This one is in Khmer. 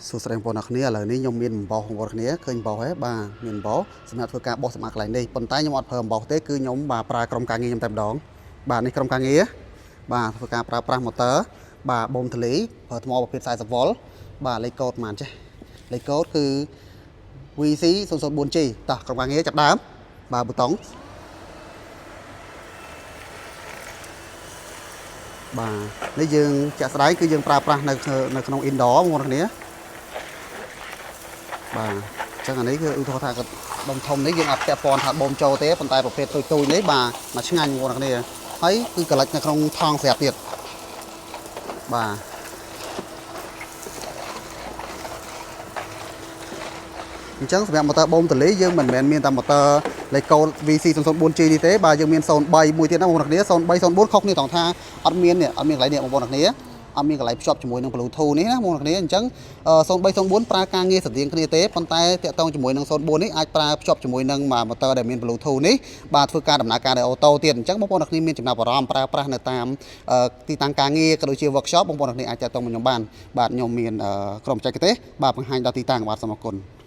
សួស្តីបងប្អូនអរគ្នាឥឡូវនេះខ្ញុំមានអំបោសបងប្អូនគ្នាឃើញអំបោសហ៎បាទមានអំបោសសម្រាប់ធ្វើការបោសសម្អាតកន្លែងនេះប៉ុន្តែខ្ញុំអត់ប្រើអំបោសទេគឺខ្ញុំបាទប្រើក្រុមការងារខ្ញុំតែម្ដងបាទនេះក្រុមការងារបាទធ្វើការប្រើប្រាស់ម៉ូទ័របាទបូមទលីប្រើថ្មប្រភេទ40 V បាទលេខកូដប៉ុន្មានចេះលេខកូដគឺ VC 004G តោះក្រុមការងារចាប់ដើមបាទប៊ូតុងបាទនេះយើងជាក់ស្ដែងគឺយើងប្រើប្រាស់នៅក្នុង indoor បងប្អូនគ្នាបាទអញ្ចឹងអានេះគឺឧទាហរណ៍ថាដុំធំនេះយើងអត់ពាក់ព័ន្ធថាបូមចូលទេប៉ុន្តែប្រភេទទូចនេះបាទមកឆ្ងាញ់បងប្អូនគ្នាហើយគឺកលិចនៅក្នុងថង់ស្រាប់ទៀតបាទអញ្ចឹងសម្រាប់ម៉ូទ័របូមទលីយើងមិនមែនមានតែម៉ូទ័រលេខកូដ VC 004G នេះទេបាទយើងមាន03មួយទៀតណាបងប្អូនគ្នា03 04ខុសគ្នាត្រង់ថាអត់មានកន្លែងនេះបងប្អូនគ្នាអត់មានកន្លែងភ្ជាប់ជាមួយនឹង Bluetooth នេះណាបងប្អូនគ្នាអញ្ចឹង0304ប្រើការងារស្រដៀងគ្នាទេប៉ុន្តែតាក់ទងជាមួយនឹង04នេះអាចប្រើភ្ជាប់ជាមួយនឹងម៉ូទ័រដែលមាន Bluetooth នេះបាទធ្វើការដំណើរការដោយអូតូទៀតអញ្ចឹងបងប្អូនគ្នាមានចំណាប់អារម្មណ៍ប្រើប្រាស់នៅតាមទីតាំងការងារក៏ដូចជា workshop បងប្អូនគ្នាអាចតាក់ទងមកខ្ញុំបានបាទខ្ញុំមានក្រុមបច្ចេកទេសបាទបង្ហាញដល់ទីតាំងបាទសូមអរគុណ